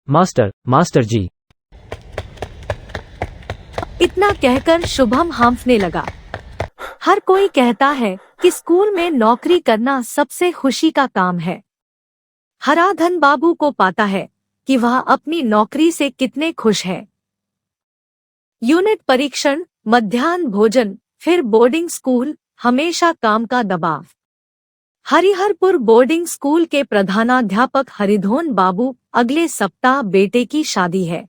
Master, master जी। इतना कहकर शुभम हांफने लगा। हर कोई कहता है कि स्कूल में नौकरी करना सबसे खुशी का काम है। हराधन बाबू को पता है कि वह अपनी नौकरी से कितने खुश है। यूनिट परीक्षण, मध्याह्न भोजन, फिर बोर्डिंग स्कूल, हमेशा काम का दबाव। हरिहरपुर बोर्डिंग स्कूल के प्रधानाध्यापक हरिधोन बाबू अगले सप्ताह बेटे की शादी है।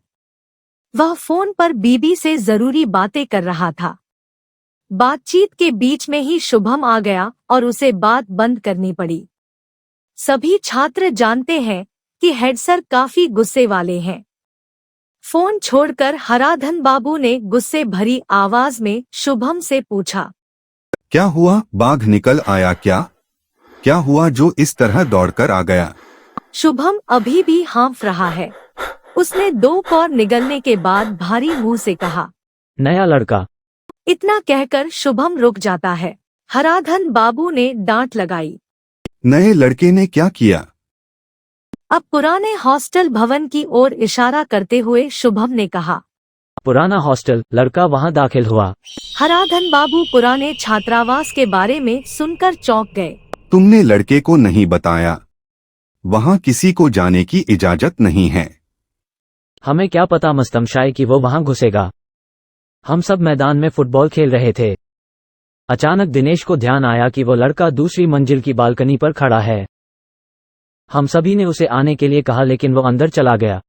वह फोन पर बीबी से जरूरी बातें कर रहा था। बातचीत के बीच में ही शुभम आ गया और उसे बात बंद करनी पड़ी। सभी छात्र जानते हैं कि हेड सर काफी गुस्से वाले हैं। फोन छोड़कर हराधन बाबू ने गुस्से भरी आवाज में शुभम से पूछा, क्या हुआ? बाघ निकल आया क्या? क्या हुआ जो इस तरह दौड़कर आ गया? शुभम अभी भी हाँफ रहा है। उसने 2 कौर निगलने के बाद भारी मुंह से कहा, नया लड़का। इतना कहकर शुभम रुक जाता है। हराधन बाबू ने डांट लगाई, नए लड़के ने क्या किया? अब पुराने हॉस्टल भवन की ओर इशारा करते हुए शुभम ने कहा, पुराना हॉस्टल, लड़का वहाँ दाखिल हुआ। हराधन बाबू पुराने छात्रावास के बारे में सुनकर चौंक गए। तुमने लड़के को नहीं बताया? वहाँ किसी को जाने की इजाजत नहीं है। हमें क्या पता मस्तमशाई कि वो वहाँ घुसेगा। हम सब मैदान में फुटबॉल खेल रहे थे। अचानक दिनेश को ध्यान आया कि वो लड़का दूसरी मंजिल की बालकनी पर खड़ा है। हम सभी ने उसे आने के लिए कहा लेकिन वो अंदर चला गया।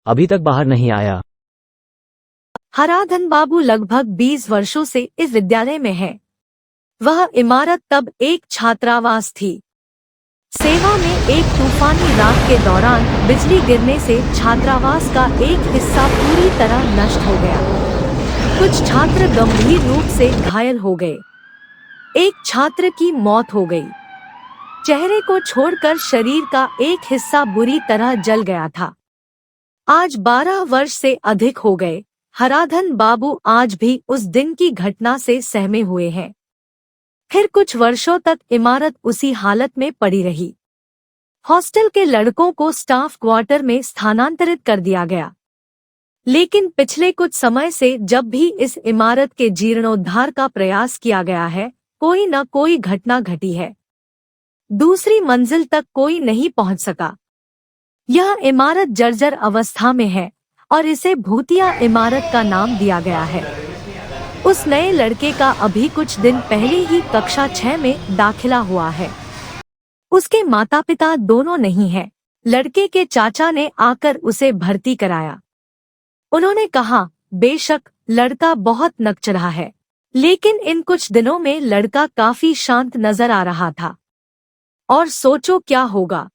अभी तक बाहर नहीं आया। हराधन बाबू लगभग 20 वर्षों से इस विद्यालय में है। वह इमारत तब एक छात्रावास थी। सेवा में एक तूफानी रात के दौरान बिजली गिरने से छात्रावास का एक हिस्सा पूरी तरह नष्ट हो गया। कुछ छात्र गंभीर रूप से घायल हो गए। एक छात्र की मौत हो गई। चेहरे को छोड़कर शरीर का एक हिस्सा बुरी तरह जल गया था। आज 12 वर्ष से अधिक हो गए। हराधन बाबू आज भी उस दिन की घटना से सहमे हुए हैं। फिर कुछ वर्षों तक इमारत उसी हालत में पड़ी रही। हॉस्टल के लड़कों को स्टाफ क्वार्टर में स्थानांतरित कर दिया गया। लेकिन पिछले कुछ समय से जब भी इस इमारत के जीर्णोद्धार का प्रयास किया गया है, कोई न कोई घटना घटी है। दूसरी मंजिल तक कोई नहीं पहुंच सका। यह इमारत जर्जर अवस्था में है और इसे भूतिया इमारत का नाम दिया गया है। उस नए लड़के का अभी कुछ दिन पहले ही कक्षा 6 में दाखिला हुआ है। उसके माता पिता दोनों नहीं हैं। लड़के के चाचा ने आकर उसे भर्ती कराया। उन्होंने कहा, बेशक लड़का बहुत नक रहा है, लेकिन इन कुछ दिनों में लड़का काफी शांत नजर आ रहा था। और सोचो क्या होगा।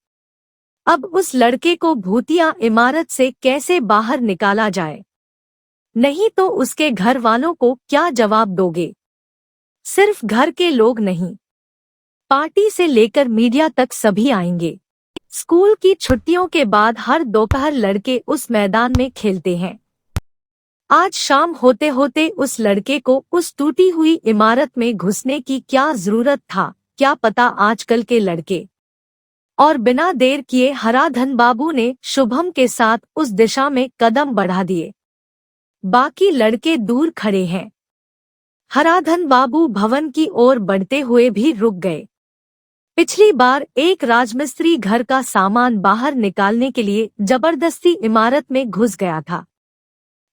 अब उस लड़के को भूतिया इमारत से कैसे बाहर निकाला जाए? नहीं तो उसके घर वालों को क्या जवाब दोगे? सिर्फ घर के लोग नहीं, पार्टी से लेकर मीडिया तक सभी आएंगे। स्कूल की छुट्टियों के बाद हर दोपहर लड़के उस मैदान में खेलते हैं। आज शाम होते होते उस लड़के को उस टूटी हुई इमारत में घुसने की क्या जरूरत था? क्या पता आजकल के लड़के। और बिना देर किए हराधन बाबू ने शुभम के साथ उस दिशा में कदम बढ़ा दिए। बाकी लड़के दूर खड़े हैं। हराधन बाबू भवन की ओर बढ़ते हुए भी रुक गए। पिछली बार एक राजमिस्त्री घर का सामान बाहर निकालने के लिए जबरदस्ती इमारत में घुस गया था।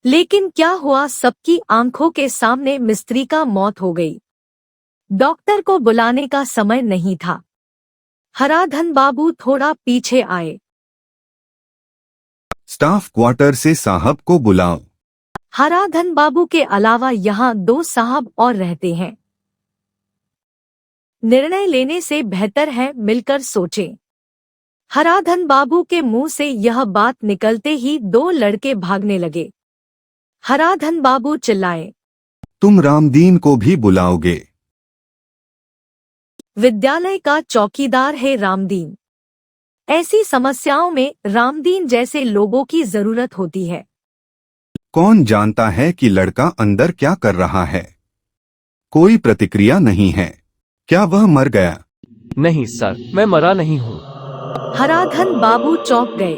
लेकिन क्या हुआ? सबकी आंखों के सामने मिस्त्री का मौत हो गई। डॉक्टर को बुलाने का समय नहीं था। हराधन बाबू थोड़ा पीछे आए। स्टाफ क्वार्टर से साहब को बुलाओ। हराधन बाबू के अलावा यहाँ 2 साहब और रहते हैं। निर्णय लेने से बेहतर है मिलकर सोचें। हराधन बाबू के मुंह से यह बात निकलते ही 2 लड़के भागने लगे। हराधन बाबू चिल्लाए, तुम रामदीन को भी बुलाओगे? विद्यालय का चौकीदार है रामदीन। ऐसी समस्याओं में रामदीन जैसे लोगों की जरूरत होती है। कौन जानता है कि लड़का अंदर क्या कर रहा है? कोई प्रतिक्रिया नहीं है। क्या वह मर गया? नहीं सर, मैं मरा नहीं हूँ। हराधन बाबू चौंक गए।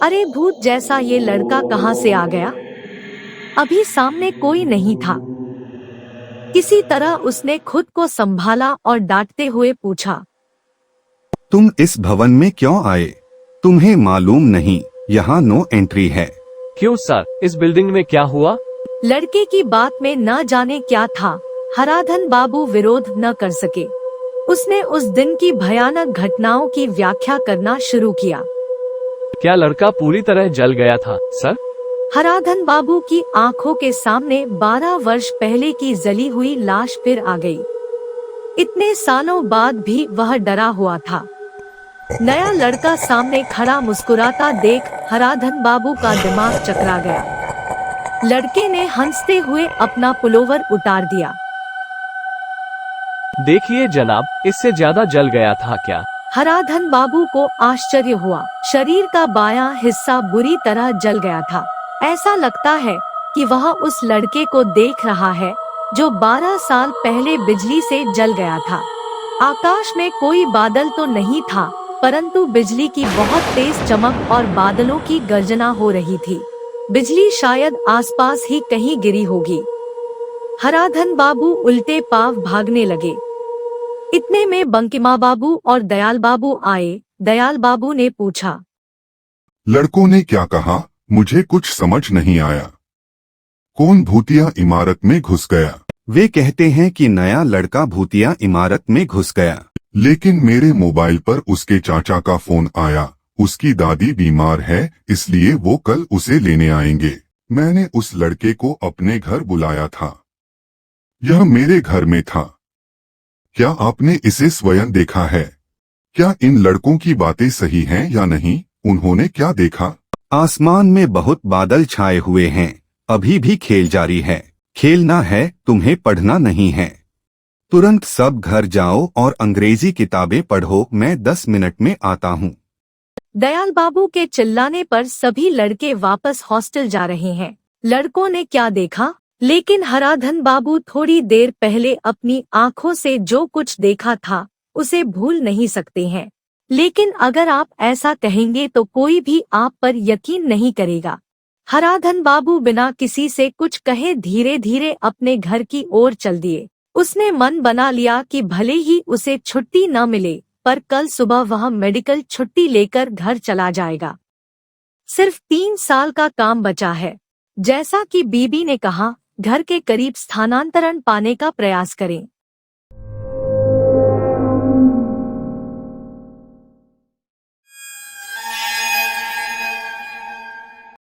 अरे भूत जैसा ये लड़का कहाँ से आ गया? अभी सामने कोई नहीं था। किसी तरह उसने खुद को संभाला और डांटते हुए पूछा, तुम इस भवन में क्यों आए? तुम्हें मालूम नहीं यहाँ नो एंट्री है। क्यों सर, इस बिल्डिंग में क्या हुआ? लड़के की बात में न जाने क्या था, हराधन बाबू विरोध न कर सके। उसने उस दिन की भयानक घटनाओं की व्याख्या करना शुरू किया। क्या लड़का पूरी तरह जल गया था सर? हराधन बाबू की आंखों के सामने 12 वर्ष पहले की जली हुई लाश फिर आ गई। इतने सालों बाद भी वह डरा हुआ था। नया लड़का सामने खड़ा मुस्कुराता देख हराधन बाबू का दिमाग चकरा गया। लड़के ने हंसते हुए अपना पुलोवर उतार दिया। देखिए जनाब, इससे ज्यादा जल गया था क्या? हराधन बाबू को आश्चर्य हुआ। शरीर का बायां हिस्सा बुरी तरह जल गया था। ऐसा लगता है कि वह उस लड़के को देख रहा है जो 12 साल पहले बिजली से जल गया था। आकाश में कोई बादल तो नहीं था, परंतु बिजली की बहुत तेज चमक और बादलों की गर्जना हो रही थी। बिजली शायद आसपास ही कहीं गिरी होगी। हराधन बाबू उल्टे पांव भागने लगे। इतने में बंकिमा बाबू और दयाल बाबू आए। दयाल बाबू ने पूछा, लड़कों ने क्या कहा? मुझे कुछ समझ नहीं आया। कौन भूतिया इमारत में घुस गया? वे कहते हैं कि नया लड़का भूतिया इमारत में घुस गया। लेकिन मेरे मोबाइल पर उसके चाचा का फोन आया। उसकी दादी बीमार है, इसलिए वो कल उसे लेने आएंगे। मैंने उस लड़के को अपने घर बुलाया था। यह मेरे घर में था। क्या आपने इसे स्वयं देखा है? क्या इन लड़कों की बातें सही हैं या नहीं? उन्होंने क्या देखा? आसमान में बहुत बादल छाए हुए हैं। अभी भी खेल जारी है। खेलना है, तुम्हें पढ़ना नहीं है। तुरंत सब घर जाओ और अंग्रेजी किताबें पढ़ो। मैं 10 मिनट में आता हूँ। दयाल बाबू के चिल्लाने पर सभी लड़के वापस हॉस्टल जा रहे हैं। लड़कों ने क्या देखा? लेकिन हराधन बाबू थोड़ी देर पहले अपनी आंखों से जो कुछ देखा था उसे भूल नहीं सकते हैं। लेकिन अगर आप ऐसा कहेंगे तो कोई भी आप पर यकीन नहीं करेगा। हराधन बाबू बिना किसी से कुछ कहे धीरे धीरे अपने घर की ओर चल दिए। उसने मन बना लिया कि भले ही उसे छुट्टी न मिले, पर कल सुबह वह मेडिकल छुट्टी लेकर घर चला जाएगा। सिर्फ 3 साल का काम बचा है। जैसा कि बीबी ने कहा, घर के करीब स्थानांतरण पाने का प्रयास करें।